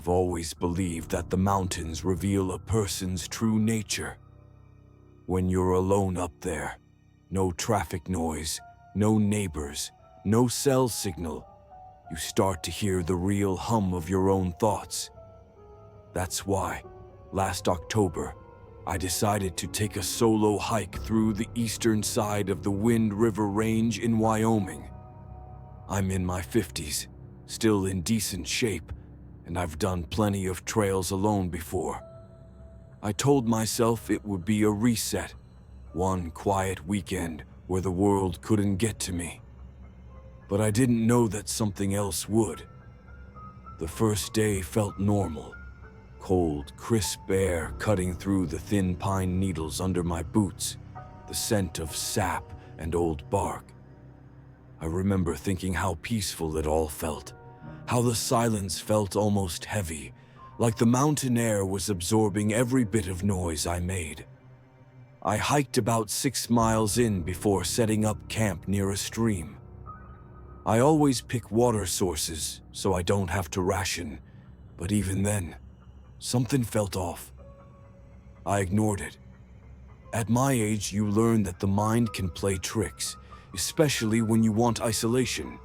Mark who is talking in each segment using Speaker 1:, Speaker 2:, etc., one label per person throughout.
Speaker 1: I've always believed that the mountains reveal a person's true nature. When you're alone up there, no traffic noise, no neighbors, no cell signal, you start to hear the real hum of your own thoughts. That's why, last October, I decided to take a solo hike through the eastern side of the Wind River Range in Wyoming. I'm in my 50s, still in decent shape, and I've done plenty of trails alone before. I told myself it would be a reset, one quiet weekend where the world couldn't get to me. But I didn't know that something else would. The first day felt normal. Cold, crisp air cutting through the thin pine needles under my boots, the scent of sap and old bark. I remember thinking how peaceful it all felt, how the silence felt almost heavy, like the mountain air was absorbing every bit of noise I made. I hiked about 6 miles in before setting up camp near a stream. I always pick water sources so I don't have to ration, but even then, something felt off. I ignored it. At my age, you learn that the mind can play tricks, especially when you want isolation.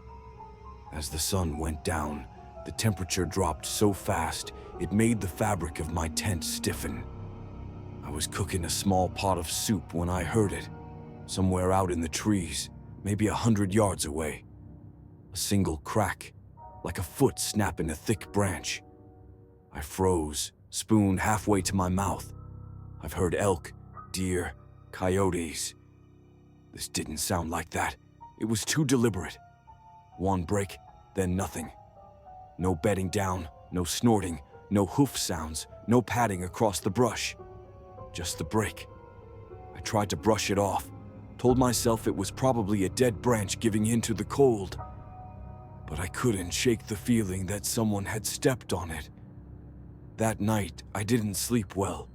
Speaker 1: As the sun went down, the temperature dropped so fast it made the fabric of my tent stiffen. I was cooking a small pot of soup when I heard it, somewhere out in the trees, maybe 100 yards away. A single crack, like a foot snapping a thick branch. I froze, spoon halfway to my mouth. I've heard elk, deer, coyotes. This didn't sound like that. It was too deliberate. One break, then nothing. No bedding down, no snorting, no hoof sounds, no padding across the brush. Just the break. I tried to brush it off, told myself it was probably a dead branch giving in to the cold. But I couldn't shake the feeling that someone had stepped on it. That night, I didn't sleep well.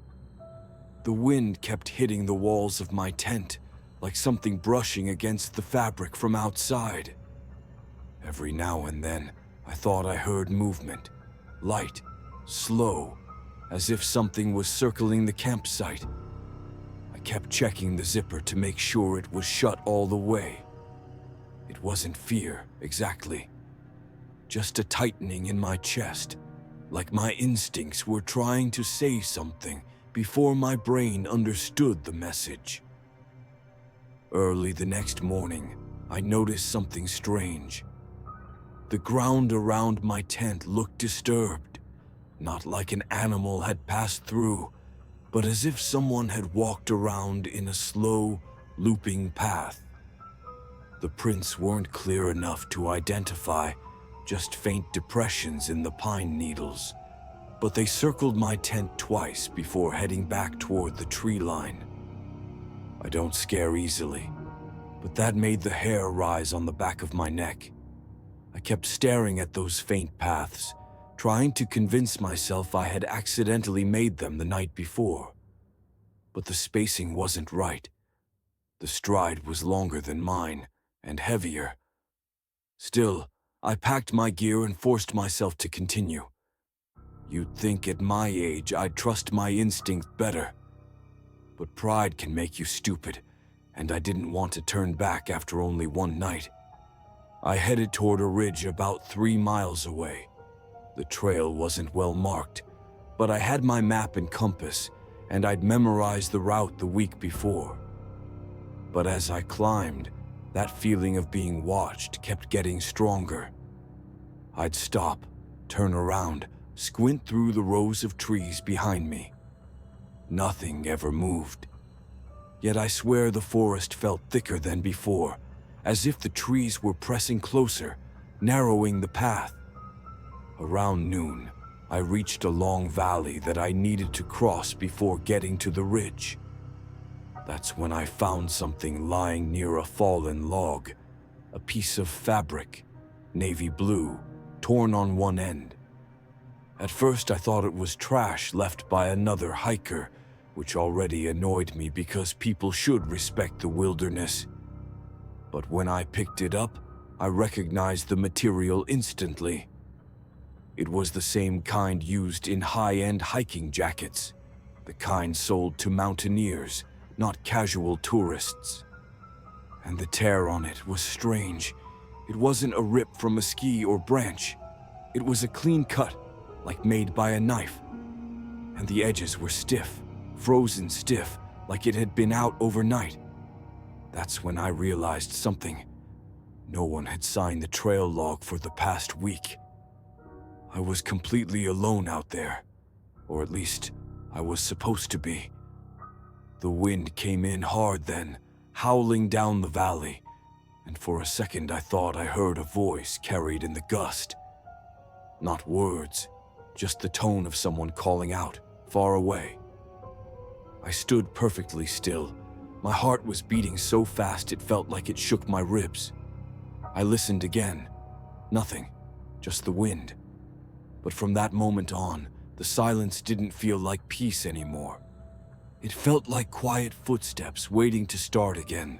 Speaker 1: The wind kept hitting the walls of my tent, like something brushing against the fabric from outside. Every now and then, I thought I heard movement, light, slow, as if something was circling the campsite. I kept checking the zipper to make sure it was shut all the way. It wasn't fear, exactly. Just a tightening in my chest, like my instincts were trying to say something before my brain understood the message. Early the next morning, I noticed something strange. The ground around my tent looked disturbed, not like an animal had passed through, but as if someone had walked around in a slow, looping path. The prints weren't clear enough to identify, just faint depressions in the pine needles, but they circled my tent twice before heading back toward the tree line. I don't scare easily, but that made the hair rise on the back of my neck. I kept staring at those faint paths, trying to convince myself I had accidentally made them the night before. But the spacing wasn't right. The stride was longer than mine, and heavier. Still, I packed my gear and forced myself to continue. You'd think at my age I'd trust my instinct better. But pride can make you stupid, and I didn't want to turn back after only one night. I headed toward a ridge about 3 miles away. The trail wasn't well marked, but I had my map and compass, and I'd memorized the route the week before. But as I climbed, that feeling of being watched kept getting stronger. I'd stop, turn around, squint through the rows of trees behind me. Nothing ever moved. Yet I swear the forest felt thicker than before, as if the trees were pressing closer, narrowing the path. Around noon, I reached a long valley that I needed to cross before getting to the ridge. That's when I found something lying near a fallen log, a piece of fabric, navy blue, torn on one end. At first I thought it was trash left by another hiker, which already annoyed me because people should respect the wilderness. But when I picked it up, I recognized the material instantly. It was the same kind used in high-end hiking jackets, the kind sold to mountaineers, not casual tourists. And the tear on it was strange. It wasn't a rip from a ski or branch. It was a clean cut, like made by a knife. And the edges were stiff, frozen stiff, like it had been out overnight. That's when I realized something. No one had signed the trail log for the past week. I was completely alone out there, or at least I was supposed to be. The wind came in hard then, howling down the valley, and for a second I thought I heard a voice carried in the gust. Not words, just the tone of someone calling out, far away. I stood perfectly still. My heart was beating so fast it felt like it shook my ribs. I listened again. Nothing, just the wind. But from that moment on, the silence didn't feel like peace anymore. It felt like quiet footsteps waiting to start again.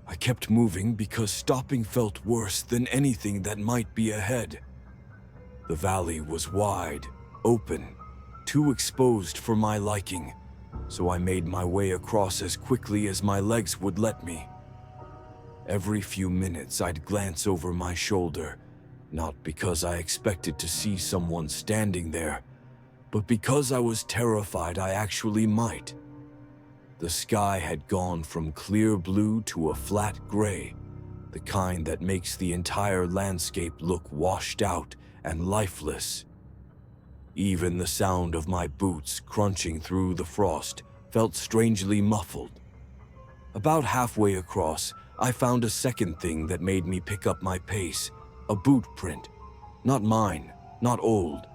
Speaker 1: I kept moving because stopping felt worse than anything that might be ahead. The valley was wide, open, too exposed for my liking, so I made my way across as quickly as my legs would let me. Every few minutes I'd glance over my shoulder, not because I expected to see someone standing there, but because I was terrified I actually might. The sky had gone from clear blue to a flat gray, the kind that makes the entire landscape look washed out and lifeless. Even the sound of my boots crunching through the frost felt strangely muffled. About halfway across, I found a second thing that made me pick up my pace, a boot print. Not mine, not old.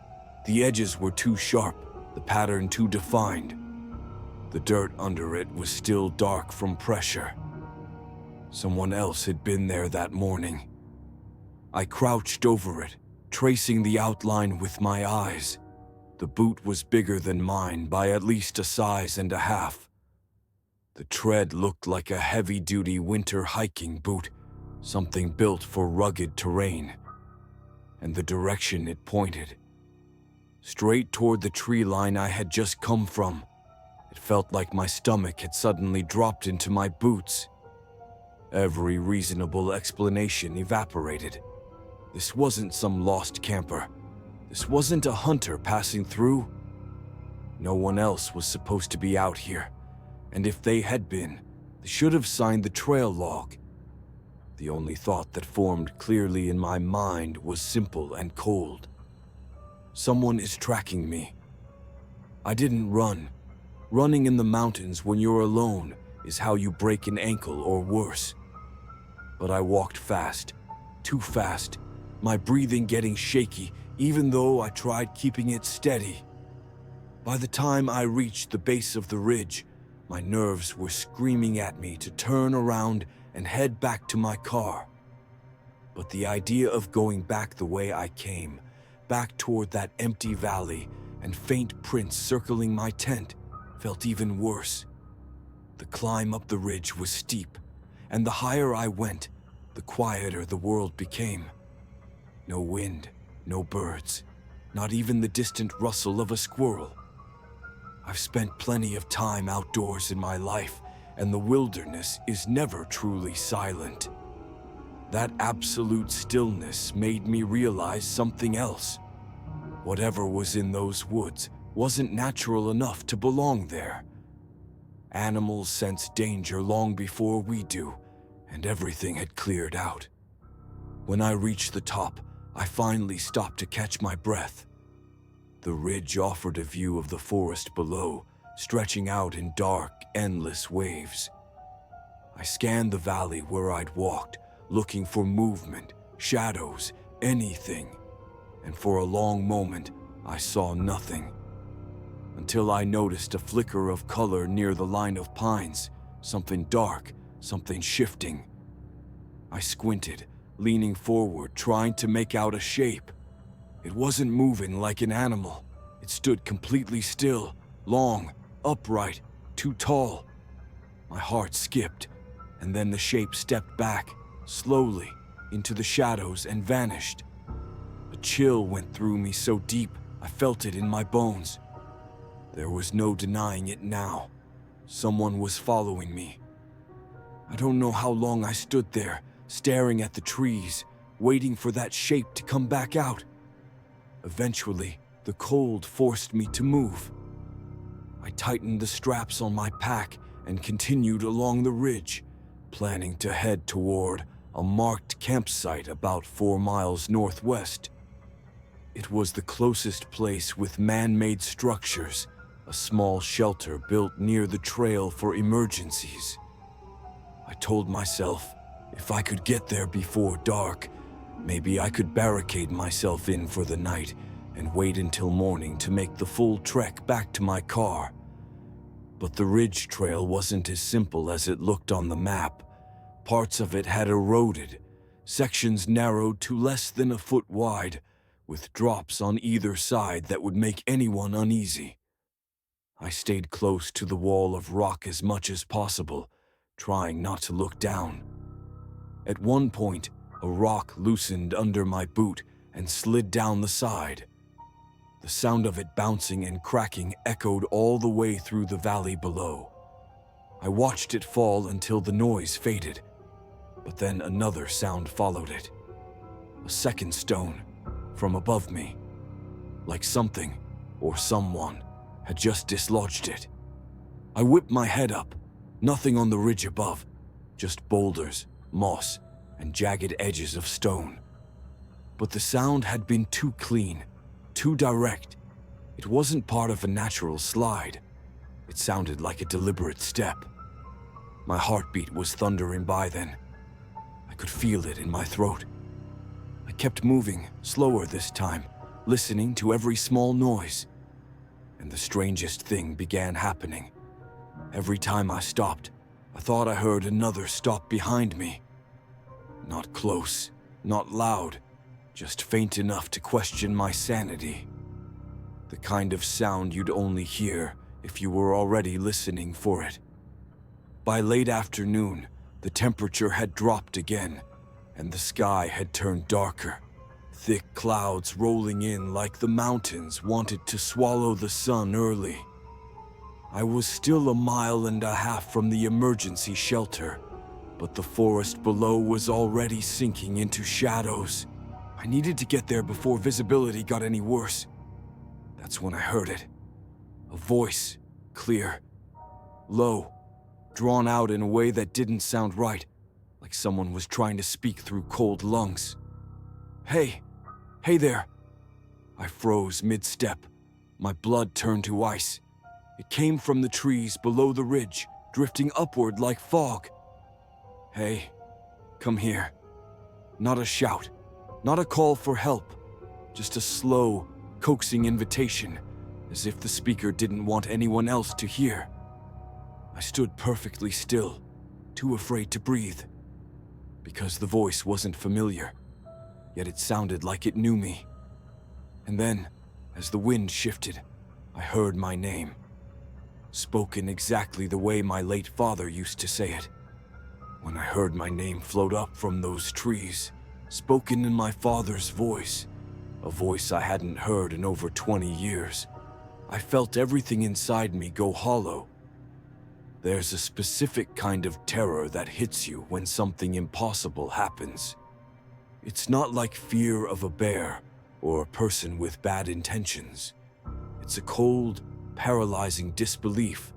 Speaker 1: The edges were too sharp, the pattern too defined. The dirt under it was still dark from pressure. Someone else had been there that morning. I crouched over it, tracing the outline with my eyes. The boot was bigger than mine by at least a size and a half. The tread looked like a heavy-duty winter hiking boot, something built for rugged terrain. And the direction it pointed, straight toward the tree line I had just come from. It felt like my stomach had suddenly dropped into my boots. Every reasonable explanation evaporated. This wasn't some lost camper. This wasn't a hunter passing through. No one else was supposed to be out here, and if they had been, they should have signed the trail log. The only thought that formed clearly in my mind was simple and cold. Someone is tracking me. I didn't run. Running in the mountains when you're alone is how you break an ankle or worse. But I walked fast, too fast, my breathing getting shaky even though I tried keeping it steady. By the time I reached the base of the ridge, my nerves were screaming at me to turn around and head back to my car. But the idea of going back the way I came, back toward that empty valley and faint prints circling my tent, felt even worse. The climb up the ridge was steep, and the higher I went, the quieter the world became. No wind, no birds, not even the distant rustle of a squirrel. I've spent plenty of time outdoors in my life, and the wilderness is never truly silent. That absolute stillness made me realize something else. Whatever was in those woods wasn't natural enough to belong there. Animals sense danger long before we do, and everything had cleared out. When I reached the top, I finally stopped to catch my breath. The ridge offered a view of the forest below, stretching out in dark, endless waves. I scanned the valley where I'd walked, looking for movement, shadows, anything. And for a long moment, I saw nothing. Until I noticed a flicker of color near the line of pines, something dark, something shifting. I squinted, leaning forward, trying to make out a shape. It wasn't moving like an animal. It stood completely still, long, upright, too tall. My heart skipped, and then the shape stepped back, slowly, into the shadows and vanished. A chill went through me so deep I felt it in my bones. There was no denying it now. Someone was following me. I don't know how long I stood there, staring at the trees, waiting for that shape to come back out. Eventually, the cold forced me to move. I tightened the straps on my pack and continued along the ridge, planning to head toward a marked campsite about 4 miles northwest. It was the closest place with man-made structures, a small shelter built near the trail for emergencies. I told myself, if I could get there before dark, maybe I could barricade myself in for the night and wait until morning to make the full trek back to my car. But the ridge trail wasn't as simple as it looked on the map. Parts of it had eroded, sections narrowed to less than a foot wide, with drops on either side that would make anyone uneasy. I stayed close to the wall of rock as much as possible, trying not to look down. At one point, a rock loosened under my boot and slid down the side. The sound of it bouncing and cracking echoed all the way through the valley below. I watched it fall until the noise faded, but then another sound followed it. A second stone from above me, like something or someone had just dislodged it. I whipped my head up. Nothing on the ridge above, just boulders, moss, and jagged edges of stone. But the sound had been too clean, too direct. It wasn't part of a natural slide. It sounded like a deliberate step. My heartbeat was thundering by then. I could feel it in my throat. I kept moving, slower this time, listening to every small noise. And the strangest thing began happening. Every time I stopped, I thought I heard another stop behind me. Not close, not loud, just faint enough to question my sanity. The kind of sound you'd only hear if you were already listening for it. By late afternoon, the temperature had dropped again, and the sky had turned darker. Thick clouds rolling in like the mountains wanted to swallow the sun early. I was still 1.5 miles from the emergency shelter, but the forest below was already sinking into shadows. I needed to get there before visibility got any worse. That's when I heard it. A voice, clear, low, drawn out in a way that didn't sound right, like someone was trying to speak through cold lungs. Hey there. I froze mid-step. My blood turned to ice. It came from the trees below the ridge, drifting upward like fog. Hey, come here. Not a shout, not a call for help, just a slow, coaxing invitation, as if the speaker didn't want anyone else to hear. I stood perfectly still, too afraid to breathe, because the voice wasn't familiar, yet it sounded like it knew me. And then, as the wind shifted, I heard my name. Spoken exactly the way my late father used to say it. When I heard my name float up from those trees, spoken in my father's voice, a voice I hadn't heard in over 20 years, I felt everything inside me go hollow. There's a specific kind of terror that hits you when something impossible happens. It's not like fear of a bear or a person with bad intentions. It's a cold, paralyzing disbelief,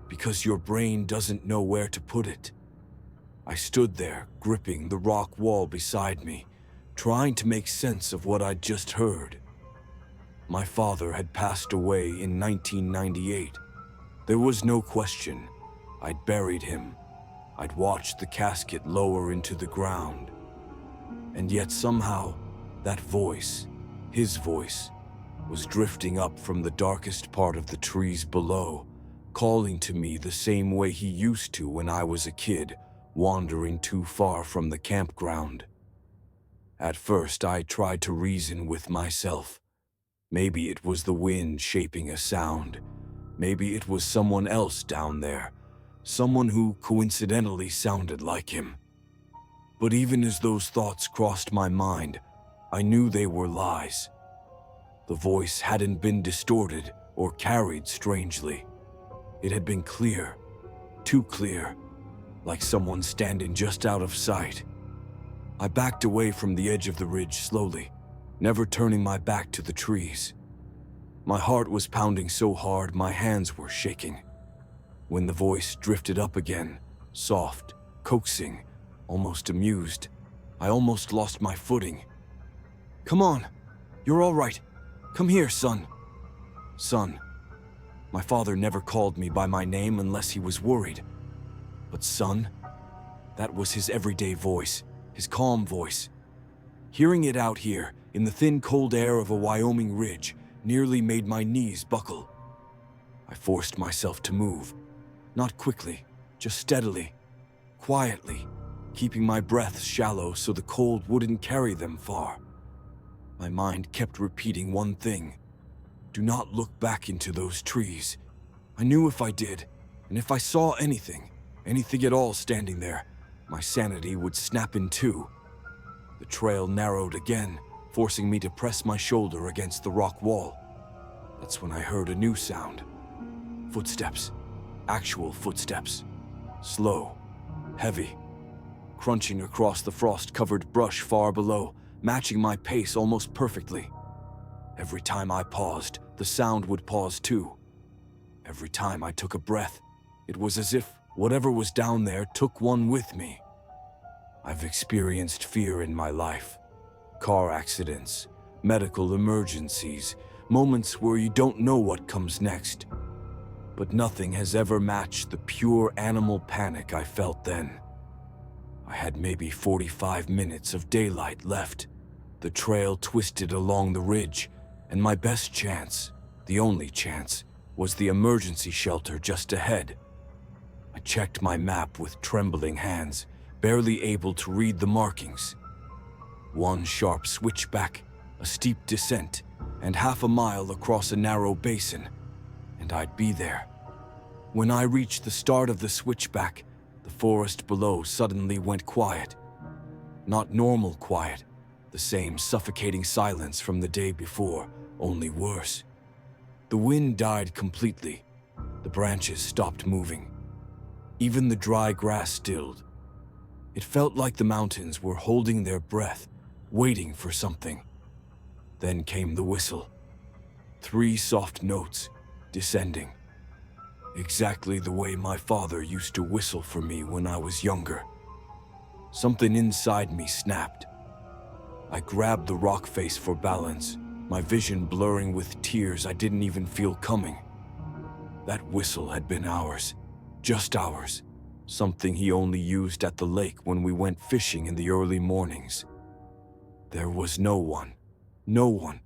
Speaker 1: because your brain doesn't know where to put it. I stood there, gripping the rock wall beside me, trying to make sense of what I'd just heard. My father had passed away in 1998. There was no question. I'd buried him. I'd watched the casket lower into the ground. And yet somehow, that voice, his voice, was drifting up from the darkest part of the trees below, calling to me the same way he used to when I was a kid, wandering too far from the campground. At first, I tried to reason with myself. Maybe it was the wind shaping a sound. Maybe it was someone else down there, someone who coincidentally sounded like him. But even as those thoughts crossed my mind, I knew they were lies. The voice hadn't been distorted or carried strangely. It had been clear, too clear, like someone standing just out of sight. I backed away from the edge of the ridge slowly, never turning my back to the trees. My heart was pounding so hard my hands were shaking. When the voice drifted up again, soft, coaxing, almost amused, I almost lost my footing. "Come on, you're all right. Come here, son." Son. My father never called me by my name unless he was worried. But son? That was his everyday voice, his calm voice. Hearing it out here, in the thin cold air of a Wyoming ridge, nearly made my knees buckle. I forced myself to move, not quickly, just steadily, quietly, keeping my breath shallow so the cold wouldn't carry them far. My mind kept repeating one thing: do not look back into those trees. I knew if I did, and if I saw anything at all standing there, my sanity would snap in two. The trail narrowed again, forcing me to press my shoulder against the rock wall. That's when I heard a new sound. Footsteps. Actual footsteps. Slow. Heavy. Crunching across the frost-covered brush far below, matching my pace almost perfectly. Every time I paused, the sound would pause too. Every time I took a breath, it was as if whatever was down there took one with me. I've experienced fear in my life. Car accidents, medical emergencies, moments where you don't know what comes next. But nothing has ever matched the pure animal panic I felt then. I had maybe 45 minutes of daylight left. The trail twisted along the ridge, and my best chance, the only chance, was the emergency shelter just ahead. I checked my map with trembling hands, barely able to read the markings. One sharp switchback, a steep descent, and half a mile across a narrow basin, and I'd be there. When I reached the start of the switchback, the forest below suddenly went quiet. Not normal quiet, the same suffocating silence from the day before, only worse. The wind died completely. The branches stopped moving. Even the dry grass stilled. It felt like the mountains were holding their breath, waiting for something. Then came the whistle. 3 soft notes, descending. Exactly the way my father used to whistle for me when I was younger. Something inside me snapped. I grabbed the rock face for balance, my vision blurring with tears I didn't even feel coming. That whistle had been ours, just ours, something he only used at the lake when we went fishing in the early mornings. There was no one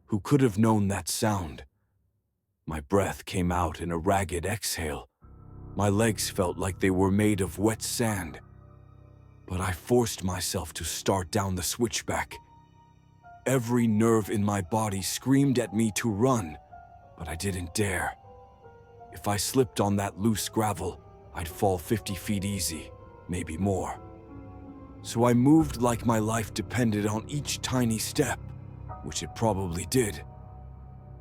Speaker 1: who could have known that sound. My breath came out in a ragged exhale. My legs felt like they were made of wet sand. But I forced myself to start down the switchback. Every nerve in my body screamed at me to run, but I didn't dare. If I slipped on that loose gravel, I'd fall 50 feet easy, maybe more. So I moved like my life depended on each tiny step, which it probably did.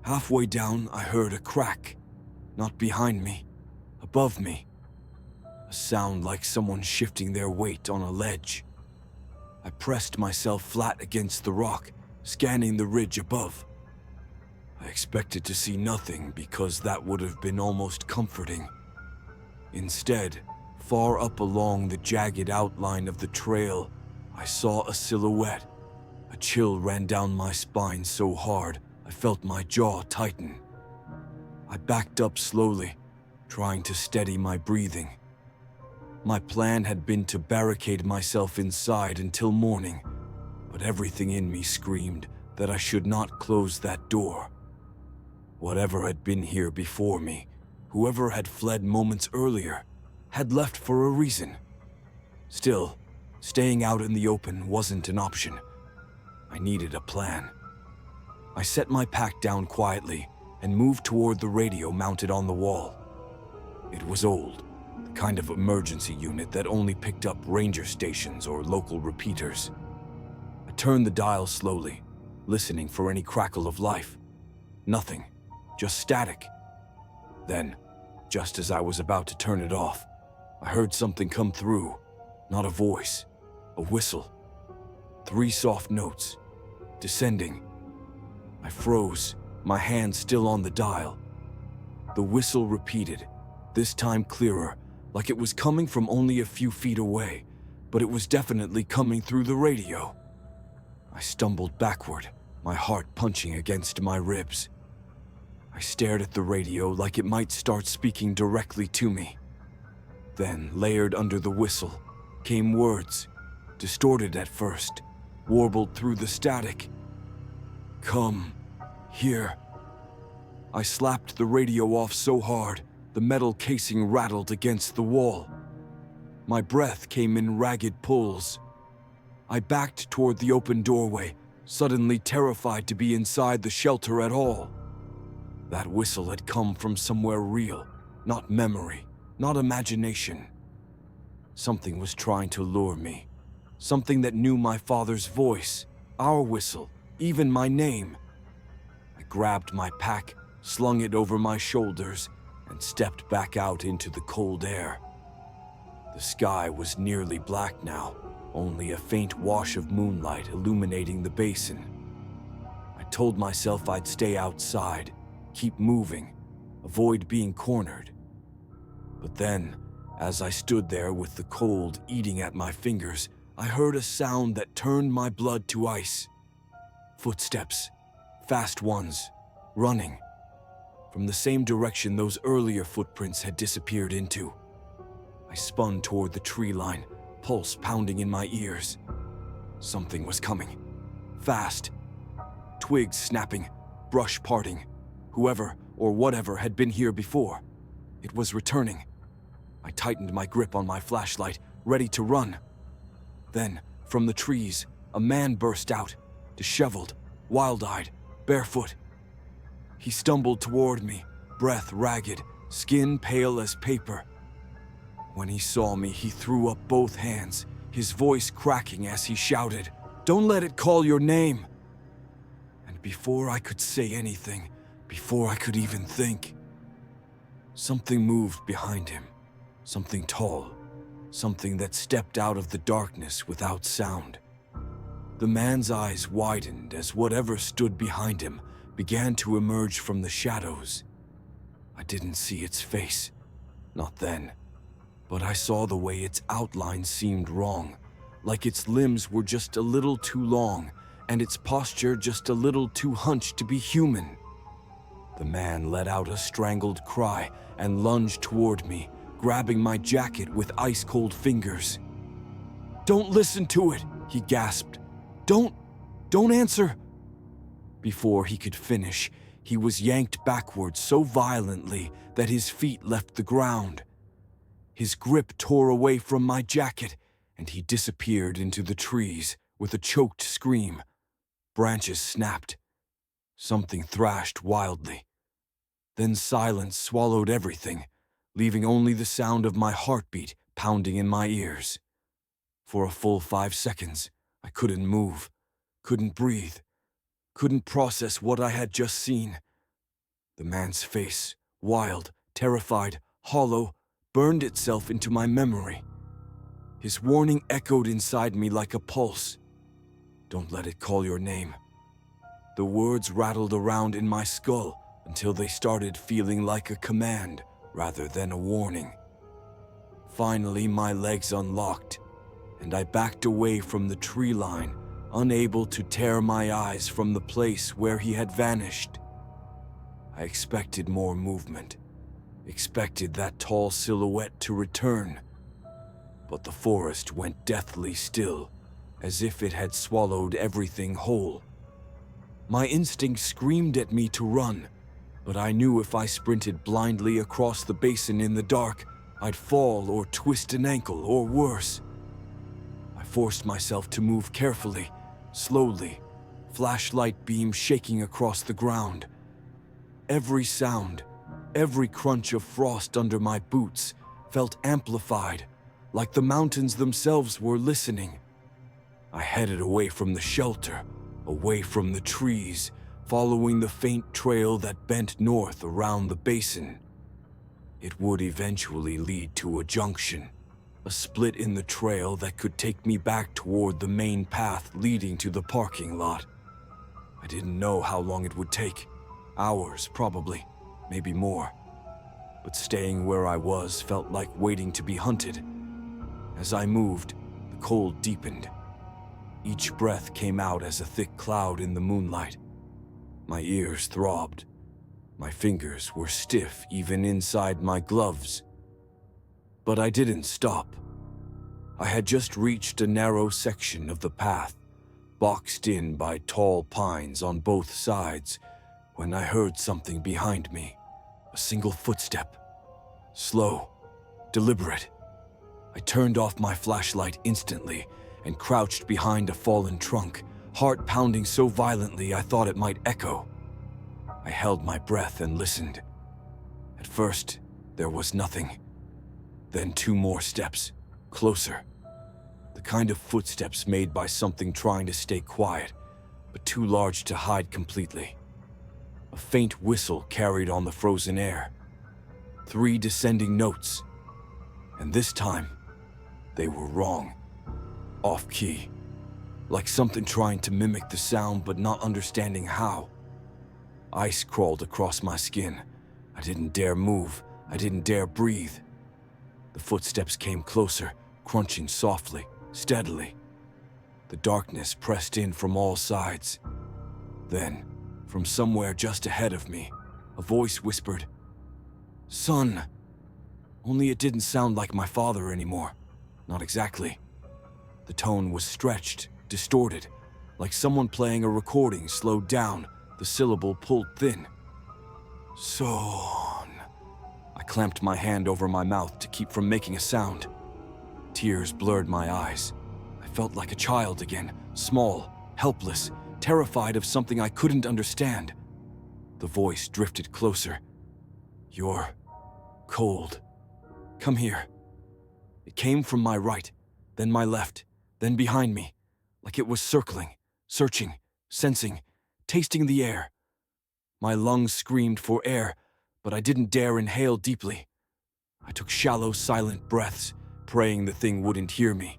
Speaker 1: Halfway down, I heard a crack, not behind me, above me. A sound like someone shifting their weight on a ledge. I pressed myself flat against the rock, scanning the ridge above. I expected to see nothing because that would have been almost comforting. Instead, far up along the jagged outline of the trail, I saw a silhouette. A chill ran down my spine so hard, I felt my jaw tighten. I backed up slowly, trying to steady my breathing. My plan had been to barricade myself inside until morning, but everything in me screamed that I should not close that door. Whatever had been here before me, whoever had fled moments earlier, had left for a reason. Still, staying out in the open wasn't an option. I needed a plan. I set my pack down quietly and moved toward the radio mounted on the wall. It was old, the kind of emergency unit that only picked up ranger stations or local repeaters. I turned the dial slowly, listening for any crackle of life. Nothing, just static. Then, just as I was about to turn it off, I heard something come through. Not a voice, a whistle. 3 soft notes, descending. I froze, my hand still on the dial. The whistle repeated, this time clearer, like it was coming from only a few feet away, but it was definitely coming through the radio. I stumbled backward, my heart punching against my ribs. I stared at the radio like it might start speaking directly to me. Then, layered under the whistle, came words, distorted at first, warbled through the static. Come here. I slapped the radio off so hard, the metal casing rattled against the wall. My breath came in ragged pulls. I backed toward the open doorway, suddenly terrified to be inside the shelter at all. That whistle had come from somewhere real, not memory, not imagination. Something was trying to lure me. Something that knew my father's voice, our whistle, even my name. I grabbed my pack, slung it over my shoulders, and stepped back out into the cold air. The sky was nearly black now, only a faint wash of moonlight illuminating the basin. I told myself I'd stay outside, keep moving, avoid being cornered. But then, as I stood there with the cold eating at my fingers, I heard a sound that turned my blood to ice. Footsteps, fast ones, running, from the same direction those earlier footprints had disappeared into. I spun toward the tree line, pulse pounding in my ears. Something was coming. Fast. Twigs snapping, brush parting. Whoever or whatever had been here before. It was returning. I tightened my grip on my flashlight, ready to run. Then, from the trees, a man burst out, disheveled, wild-eyed, barefoot. He stumbled toward me, breath ragged, skin pale as paper. When he saw me, he threw up both hands, his voice cracking as he shouted, "Don't let it call your name!" And before I could say anything, before I could even think, something moved behind him, something tall, something that stepped out of the darkness without sound. The man's eyes widened as whatever stood behind him began to emerge from the shadows. I didn't see its face, not then, but I saw the way its outline seemed wrong, like its limbs were just a little too long and its posture just a little too hunched to be human. The man let out a strangled cry and lunged toward me, grabbing my jacket with ice-cold fingers. "Don't listen to it," he gasped. Don't answer." Before he could finish, he was yanked backward so violently that his feet left the ground. His grip tore away from my jacket, and he disappeared into the trees with a choked scream. Branches snapped. Something thrashed wildly. Then silence swallowed everything, leaving only the sound of my heartbeat pounding in my ears. For a full 5 seconds, I couldn't move, couldn't breathe, couldn't process what I had just seen. The man's face, wild, terrified, hollow, burned itself into my memory. His warning echoed inside me like a pulse. "Don't let it call your name." The words rattled around in my skull until they started feeling like a command rather than a warning. Finally, my legs unlocked, and I backed away from the tree line, unable to tear my eyes from the place where he had vanished. I expected more movement, expected that tall silhouette to return, but the forest went deathly still, as if it had swallowed everything whole. My instinct screamed at me to run, but I knew if I sprinted blindly across the basin in the dark, I'd fall or twist an ankle or worse. I forced myself to move carefully, slowly, flashlight beam shaking across the ground. Every sound, every crunch of frost under my boots felt amplified, like the mountains themselves were listening. I headed away from the shelter, away from the trees, following the faint trail that bent north around the basin. It would eventually lead to a junction, a split in the trail that could take me back toward the main path leading to the parking lot. I didn't know how long it would take. Hours, probably, maybe more. But staying where I was felt like waiting to be hunted. As I moved, the cold deepened. Each breath came out as a thick cloud in the moonlight. My ears throbbed. My fingers were stiff even inside my gloves. But I didn't stop. I had just reached a narrow section of the path, boxed in by tall pines on both sides, when I heard something behind me. A single footstep. Slow, deliberate. I turned off my flashlight instantly and crouched behind a fallen trunk, heart pounding so violently I thought it might echo. I held my breath and listened. At first, there was nothing. Then 2 more steps, closer. The kind of footsteps made by something trying to stay quiet, but too large to hide completely. A faint whistle carried on the frozen air. 3 descending notes. And this time, they were wrong. Off-key. Like something trying to mimic the sound but not understanding how. Ice crawled across my skin. I didn't dare move. I didn't dare breathe. The footsteps came closer, crunching softly, steadily. The darkness pressed in from all sides. Then, from somewhere just ahead of me, a voice whispered, "Son." Only it didn't sound like my father anymore. Not exactly. The tone was stretched, distorted, like someone playing a recording slowed down, the syllable pulled thin. "Son." I clamped my hand over my mouth to keep from making a sound. Tears blurred my eyes. I felt like a child again, small, helpless, terrified of something I couldn't understand. The voice drifted closer. "You're cold. Come here." It came from my right, then my left, then behind me, like it was circling, searching, sensing, tasting the air. My lungs screamed for air, but I didn't dare inhale deeply. I took shallow, silent breaths, praying the thing wouldn't hear me.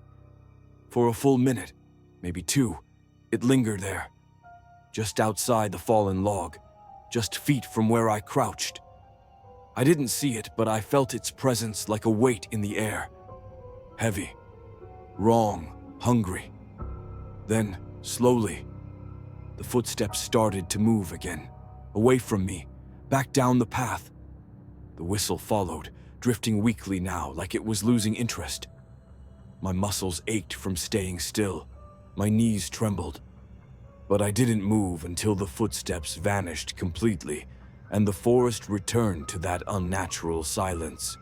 Speaker 1: For a full minute, maybe 2, it lingered there, just outside the fallen log, just feet from where I crouched. I didn't see it, but I felt its presence like a weight in the air. Heavy, wrong, hungry. Then, slowly, the footsteps started to move again, away from me, back down the path. The whistle followed, drifting weakly now, like it was losing interest. My muscles ached from staying still. My knees trembled. But I didn't move until the footsteps vanished completely, and the forest returned to that unnatural silence.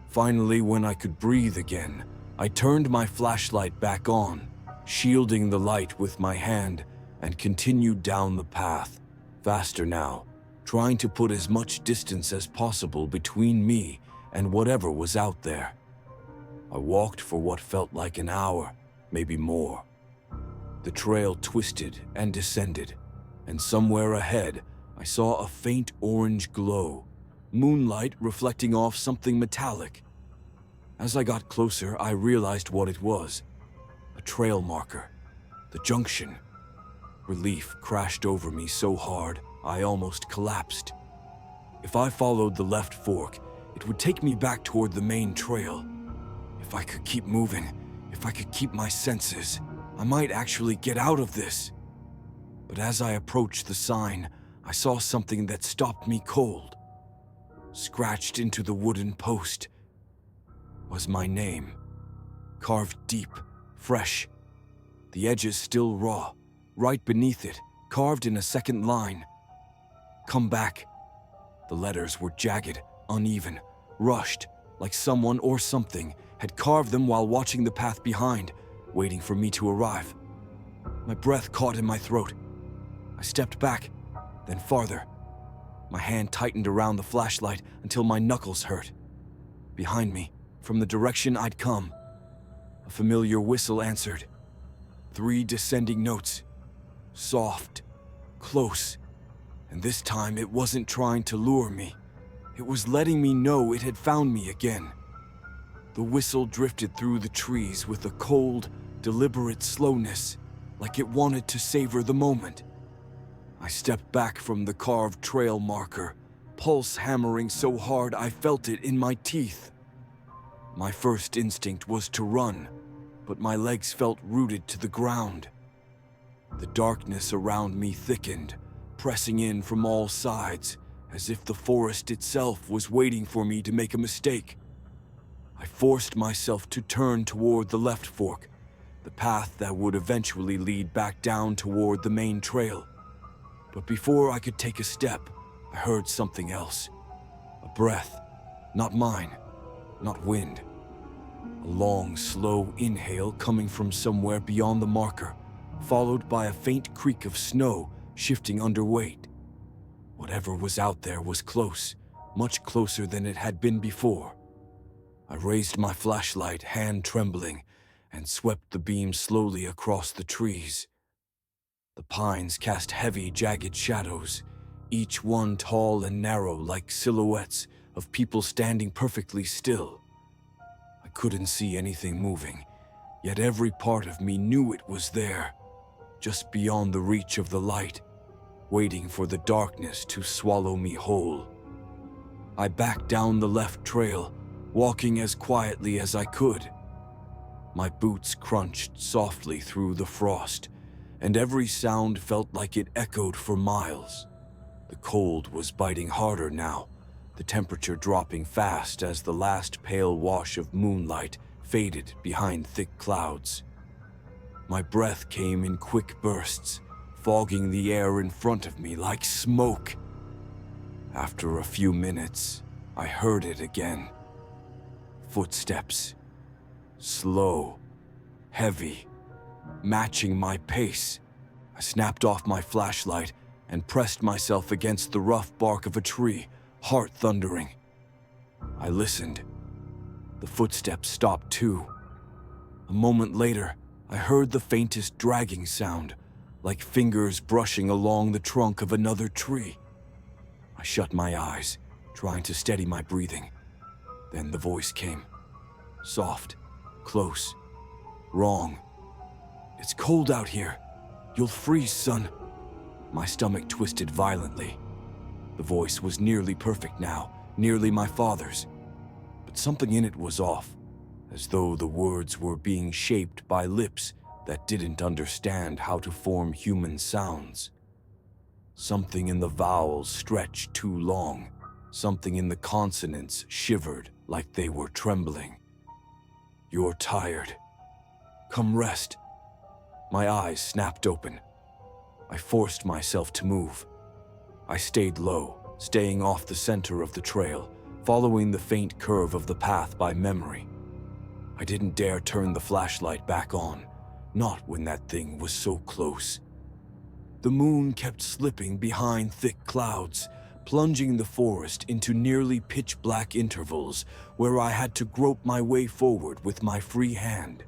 Speaker 1: Finally, when I could breathe again, I turned my flashlight back on, shielding the light with my hand, and continued down the path, faster now, trying to put as much distance as possible between me and whatever was out there. I walked for what felt like an hour, maybe more. The trail twisted and descended, and somewhere ahead, I saw a faint orange glow, moonlight reflecting off something metallic. As I got closer, I realized what it was. A trail marker. The junction. Relief crashed over me so hard, I almost collapsed. If I followed the left fork, it would take me back toward the main trail. If I could keep moving, if I could keep my senses, I might actually get out of this. But as I approached the sign, I saw something that stopped me cold. Scratched into the wooden post was my name, carved deep, fresh. The edges still raw, right beneath it, carved in a second line. "Come back." The letters were jagged, uneven, rushed, like someone or something had carved them while watching the path behind, waiting for me to arrive. My breath caught in my throat. I stepped back, then farther. My hand tightened around the flashlight until my knuckles hurt. Behind me, from the direction I'd come, a familiar whistle answered. 3 descending notes. Soft, close, and this time it wasn't trying to lure me. It was letting me know it had found me again. The whistle drifted through the trees with a cold, deliberate slowness, like it wanted to savor the moment. I stepped back from the carved trail marker, pulse hammering so hard I felt it in my teeth. My first instinct was to run, but my legs felt rooted to the ground. The darkness around me thickened, pressing in from all sides, as if the forest itself was waiting for me to make a mistake. I forced myself to turn toward the left fork, the path that would eventually lead back down toward the main trail. But before I could take a step, I heard something else. A breath, not mine, not wind. A long, slow inhale coming from somewhere beyond the marker, followed by a faint creak of snow shifting under weight. Whatever was out there was close, much closer than it had been before. I raised my flashlight, hand trembling, and swept the beam slowly across the trees. The pines cast heavy, jagged shadows, each one tall and narrow like silhouettes of people standing perfectly still. I couldn't see anything moving, yet every part of me knew it was there, just beyond the reach of the light, waiting for the darkness to swallow me whole. I backed down the left trail, walking as quietly as I could. My boots crunched softly through the frost, and every sound felt like it echoed for miles. The cold was biting harder now, the temperature dropping fast as the last pale wash of moonlight faded behind thick clouds. My breath came in quick bursts, fogging the air in front of me like smoke. After a few minutes, I heard it again. Footsteps. Slow, heavy, matching my pace. I snapped off my flashlight and pressed myself against the rough bark of a tree, heart thundering. I listened. The footsteps stopped too. A moment later, I heard the faintest dragging sound, like fingers brushing along the trunk of another tree. I shut my eyes, trying to steady my breathing. Then the voice came. Soft, close, wrong. "It's cold out here. You'll freeze, son." My stomach twisted violently. The voice was nearly perfect now, nearly my father's. But something in it was off, as though the words were being shaped by lips that didn't understand how to form human sounds. Something in the vowels stretched too long. Something in the consonants shivered like they were trembling. "You're tired. Come rest." My eyes snapped open. I forced myself to move. I stayed low, staying off the center of the trail, following the faint curve of the path by memory. I didn't dare turn the flashlight back on, not when that thing was so close. The moon kept slipping behind thick clouds, plunging the forest into nearly pitch-black intervals where I had to grope my way forward with my free hand.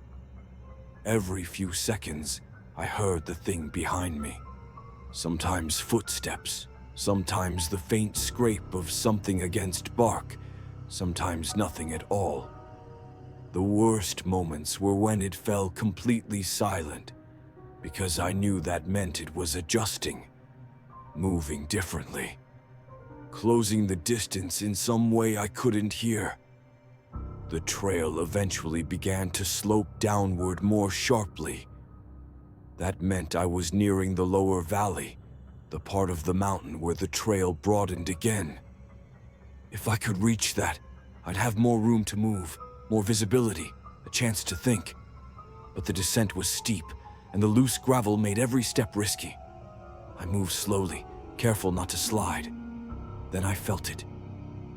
Speaker 1: Every few seconds, I heard the thing behind me. Sometimes footsteps, sometimes the faint scrape of something against bark, sometimes nothing at all. The worst moments were when it fell completely silent, because I knew that meant it was adjusting, moving differently, closing the distance in some way I couldn't hear. The trail eventually began to slope downward more sharply. That meant I was nearing the lower valley, the part of the mountain where the trail broadened again. If I could reach that, I'd have more room to move, more visibility, a chance to think. But the descent was steep, and the loose gravel made every step risky. I moved slowly, careful not to slide. Then I felt it.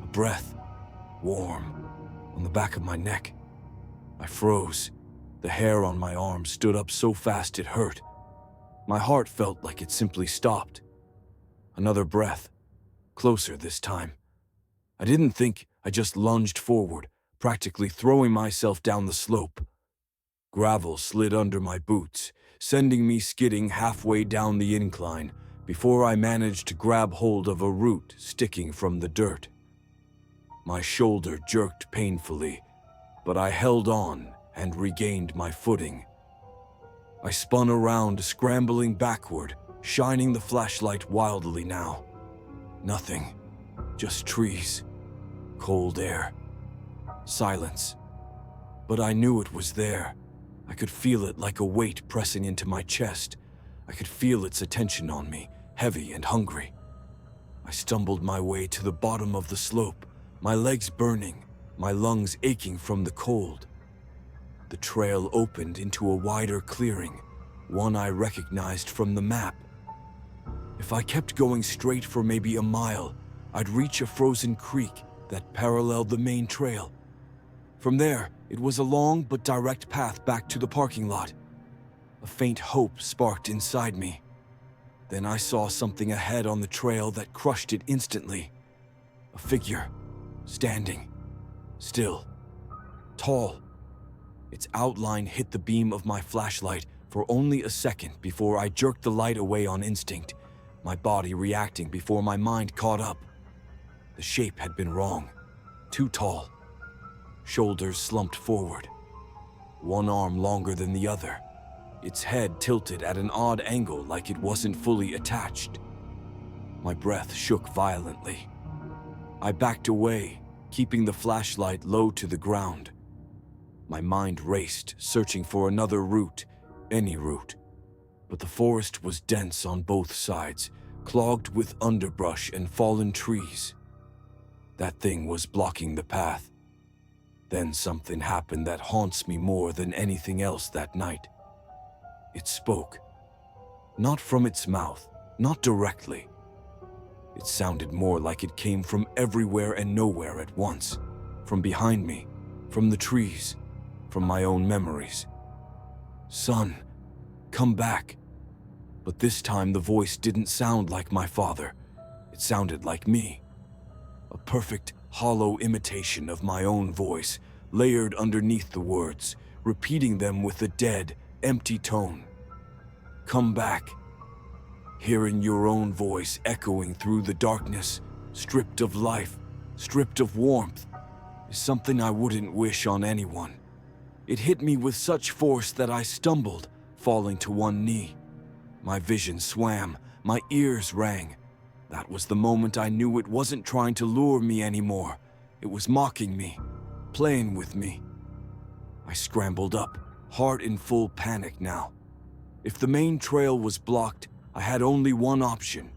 Speaker 1: A breath, warm, on the back of my neck. I froze. The hair on my arm stood up so fast it hurt. My heart felt like it simply stopped. Another breath, closer this time. I didn't think, I just lunged forward, practically throwing myself down the slope. Gravel slid under my boots, sending me skidding halfway down the incline before I managed to grab hold of a root sticking from the dirt. My shoulder jerked painfully, but I held on and regained my footing. I spun around, scrambling backward, shining the flashlight wildly now. Nothing, just trees, cold air, silence. But I knew it was there. I could feel it like a weight pressing into my chest. I could feel its attention on me, heavy and hungry. I stumbled my way to the bottom of the slope, my legs burning, my lungs aching from the cold. The trail opened into a wider clearing, one I recognized from the map. If I kept going straight for maybe a mile, I'd reach a frozen creek that paralleled the main trail. From there, it was a long but direct path back to the parking lot. A faint hope sparked inside me. Then I saw something ahead on the trail that crushed it instantly. A figure, standing, still, tall. Its outline hit the beam of my flashlight for only a second before I jerked the light away on instinct, my body reacting before my mind caught up. The shape had been wrong, too tall. Shoulders slumped forward, one arm longer than the other, its head tilted at an odd angle like it wasn't fully attached. My breath shook violently. I backed away, keeping the flashlight low to the ground. My mind raced, searching for another route, any route. But the forest was dense on both sides, clogged with underbrush and fallen trees. That thing was blocking the path. Then something happened that haunts me more than anything else that night. It spoke. Not from its mouth, not directly. It sounded more like it came from everywhere and nowhere at once. From behind me, from the trees, from my own memories. Son, come back. But this time the voice didn't sound like my father. It sounded like me. A perfect, hollow imitation of my own voice, layered underneath the words, repeating them with a dead, empty tone. Come back. Hearing your own voice echoing through the darkness, stripped of life, stripped of warmth, is something I wouldn't wish on anyone. It hit me with such force that I stumbled, falling to one knee. My vision swam, my ears rang. That was the moment I knew it wasn't trying to lure me anymore. It was mocking me, playing with me. I scrambled up, heart in full panic now. If the main trail was blocked, I had only one option,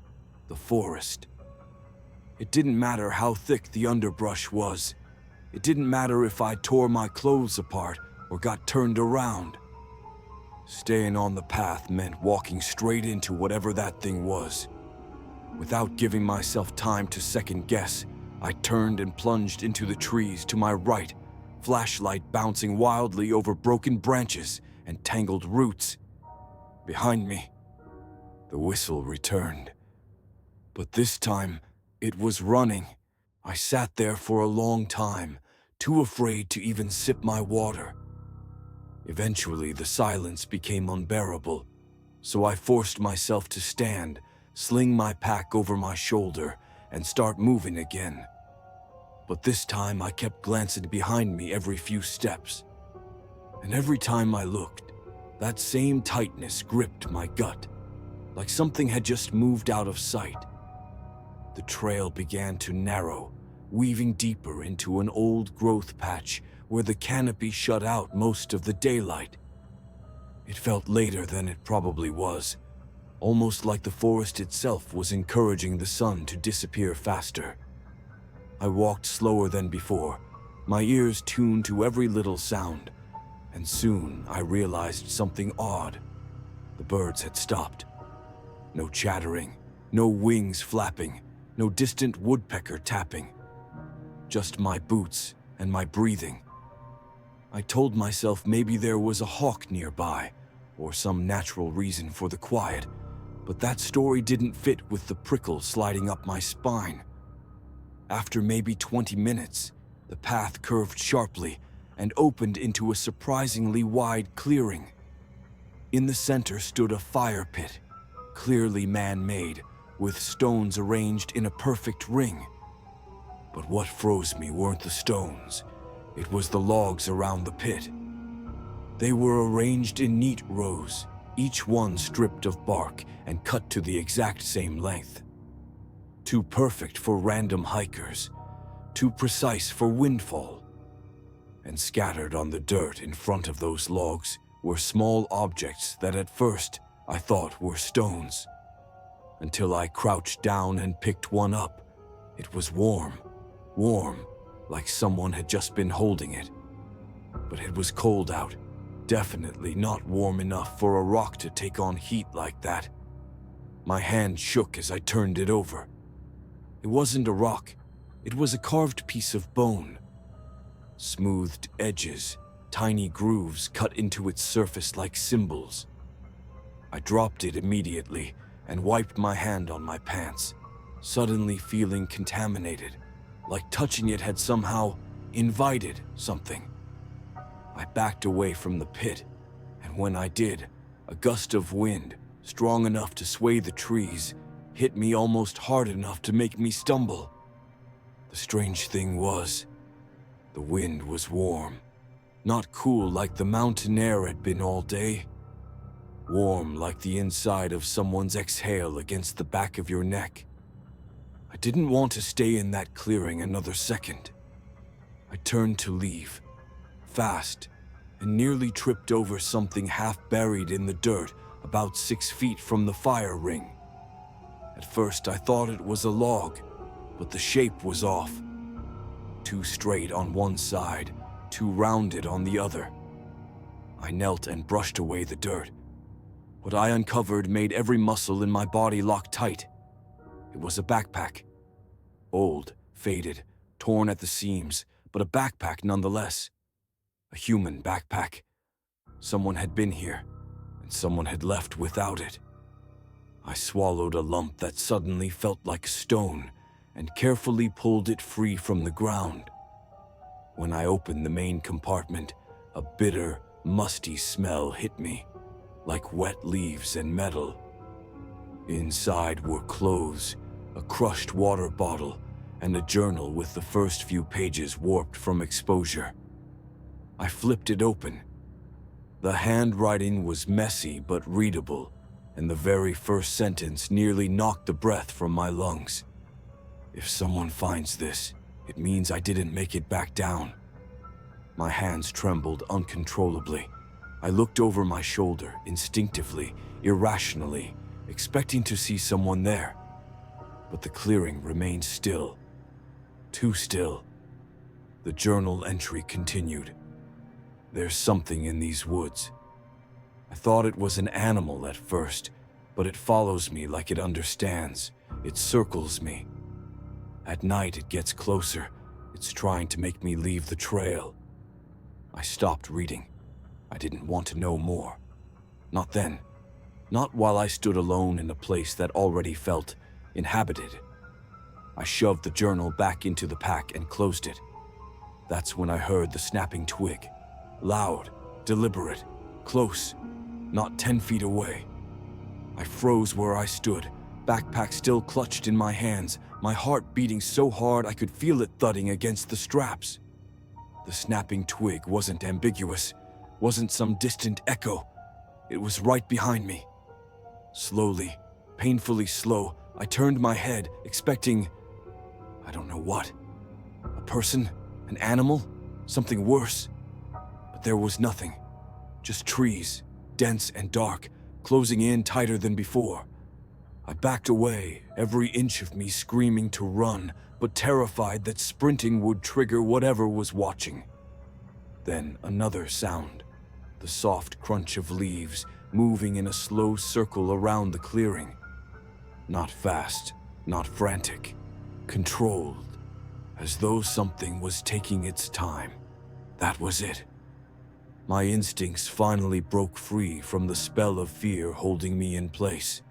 Speaker 1: the forest. It didn't matter how thick the underbrush was. It didn't matter if I tore my clothes apart or got turned around. Staying on the path meant walking straight into whatever that thing was. Without giving myself time to second guess, I turned and plunged into the trees to my right, flashlight bouncing wildly over broken branches and tangled roots. Behind me, the whistle returned. But this time, it was running. I sat there for a long time, too afraid to even sip my water. Eventually, the silence became unbearable, so I forced myself to stand, sling my pack over my shoulder, and start moving again. But this time, I kept glancing behind me every few steps. And every time I looked, that same tightness gripped my gut, like something had just moved out of sight. The trail began to narrow, weaving deeper into an old growth patch where the canopy shut out most of the daylight. It felt later than it probably was, almost like the forest itself was encouraging the sun to disappear faster. I walked slower than before, my ears tuned to every little sound, and soon I realized something odd. The birds had stopped. No chattering, no wings flapping, no distant woodpecker tapping. Just my boots and my breathing. I told myself maybe there was a hawk nearby, or some natural reason for the quiet, but that story didn't fit with the prickle sliding up my spine. After maybe 20 minutes, the path curved sharply and opened into a surprisingly wide clearing. In the center stood a fire pit, clearly man-made, with stones arranged in a perfect ring. But what froze me weren't the stones. It was the logs around the pit. They were arranged in neat rows, each one stripped of bark and cut to the exact same length. Too perfect for random hikers, too precise for windfall. And scattered on the dirt in front of those logs were small objects that at first I thought were stones. Until I crouched down and picked one up. It was warm, like someone had just been holding it. But it was cold out, definitely not warm enough for a rock to take on heat like that. My hand shook as I turned it over. It wasn't a rock, it was a carved piece of bone. Smoothed edges, tiny grooves cut into its surface like symbols. I dropped it immediately and wiped my hand on my pants, suddenly feeling contaminated, like touching it had somehow invited something. I backed away from the pit, and when I did, a gust of wind, strong enough to sway the trees, hit me almost hard enough to make me stumble. The strange thing was, the wind was warm, not cool like the mountain air had been all day. Warm like the inside of someone's exhale against the back of your neck. I didn't want to stay in that clearing another second. I turned to leave, fast, and nearly tripped over something half buried in the dirt about 6 feet from the fire ring. At first I thought it was a log, but the shape was off. Too straight on one side, too rounded on the other. I knelt and brushed away the dirt. What I uncovered made every muscle in my body lock tight. It was a backpack. Old, faded, torn at the seams, but a backpack nonetheless. A human backpack. Someone had been here, and someone had left without it. I swallowed a lump that suddenly felt like stone and carefully pulled it free from the ground. When I opened the main compartment, a bitter, musty smell hit me, like wet leaves and metal. Inside were clothes, a crushed water bottle, and a journal with the first few pages warped from exposure. I flipped it open. The handwriting was messy but readable, and the very first sentence nearly knocked the breath from my lungs. If someone finds this, it means I didn't make it back down. My hands trembled uncontrollably. I looked over my shoulder, instinctively, irrationally, expecting to see someone there. But the clearing remained still. Too still. The journal entry continued. There's something in these woods. I thought it was an animal at first, but it follows me like it understands. It circles me. At night it gets closer. It's trying to make me leave the trail. I stopped reading. I didn't want to know more. Not then. Not while I stood alone in a place that already felt inhabited. I shoved the journal back into the pack and closed it. That's when I heard the snapping twig. Loud, deliberate, close, not 10 feet away. I froze where I stood, backpack still clutched in my hands, my heart beating so hard I could feel it thudding against the straps. The snapping twig wasn't ambiguous, wasn't some distant echo. It was right behind me. Slowly, painfully slow, I turned my head, expecting, I don't know what. A person? An animal? Something worse? But there was nothing. Just trees, dense and dark, closing in tighter than before. I backed away, every inch of me screaming to run, but terrified that sprinting would trigger whatever was watching. Then another sound, the soft crunch of leaves moving in a slow circle around the clearing. Not fast, not frantic, controlled, as though something was taking its time. That was it. My instincts finally broke free from the spell of fear holding me in place.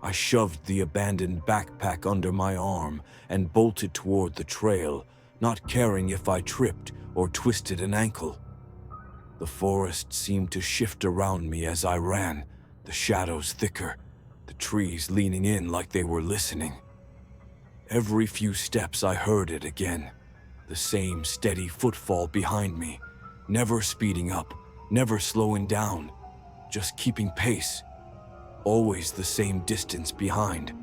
Speaker 1: I shoved the abandoned backpack under my arm and bolted toward the trail, not caring if I tripped or twisted an ankle. The forest seemed to shift around me as I ran, the shadows thicker, the trees leaning in like they were listening. Every few steps I heard it again, the same steady footfall behind me, never speeding up, never slowing down, just keeping pace, always the same distance behind.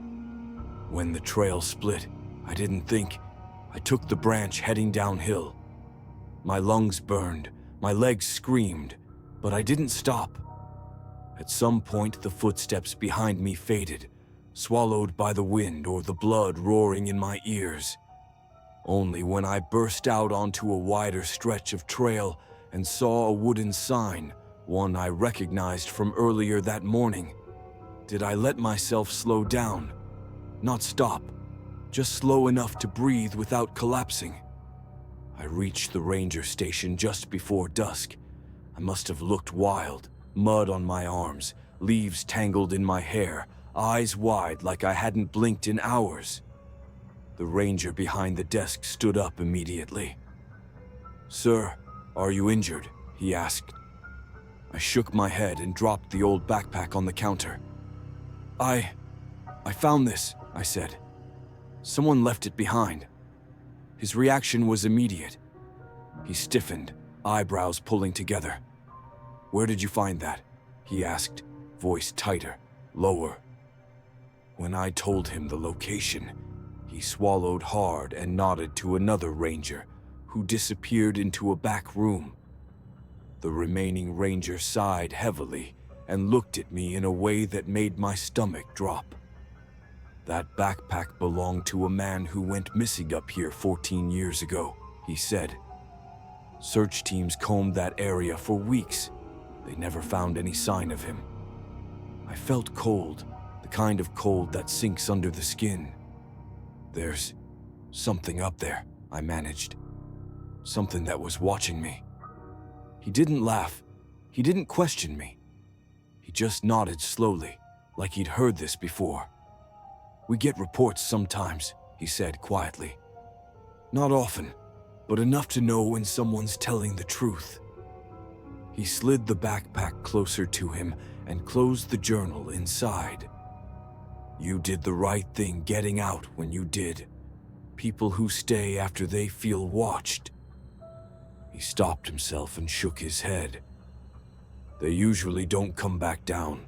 Speaker 1: When the trail split, I didn't think. I took the branch heading downhill. My lungs burned, my legs screamed, but I didn't stop. At some point, the footsteps behind me faded, swallowed by the wind or the blood roaring in my ears. Only when I burst out onto a wider stretch of trail and saw a wooden sign, one I recognized from earlier that morning, did I let myself slow down. Not stop, just slow enough to breathe without collapsing. I reached the ranger station just before dusk. I must have looked wild, mud on my arms, leaves tangled in my hair, eyes wide like I hadn't blinked in hours. The ranger behind the desk stood up immediately. "Sir, are you injured?" he asked. I shook my head and dropped the old backpack on the counter. I found this," I said. "Someone left it behind." His reaction was immediate. He stiffened, eyebrows pulling together. "Where did you find that?" he asked, voice tighter, lower. When I told him the location, he swallowed hard and nodded to another ranger, who disappeared into a back room. The remaining ranger sighed heavily and looked at me in a way that made my stomach drop. "That backpack belonged to a man who went missing up here 14 years ago," he said. "Search teams combed that area for weeks. They never found any sign of him." I felt cold, the kind of cold that sinks under the skin. "There's something up there," I managed. "Something that was watching me." He didn't laugh. He didn't question me. He just nodded slowly, like he'd heard this before. "We get reports sometimes," he said quietly. "Not often, but enough to know when someone's telling the truth." He slid the backpack closer to him and closed the journal inside. "You did the right thing getting out when you did. People who stay after they feel watched." He stopped himself and shook his head. "They usually don't come back down."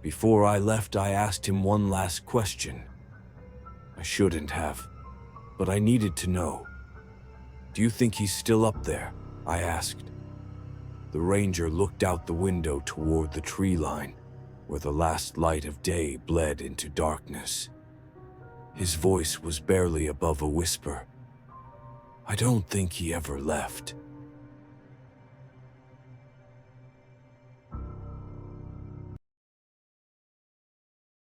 Speaker 1: Before I left, I asked him one last question. I shouldn't have, but I needed to know. "Do you think he's still up there?" I asked. The ranger looked out the window toward the tree line, where the last light of day bled into darkness. His voice was barely above a whisper. "I don't think he ever left."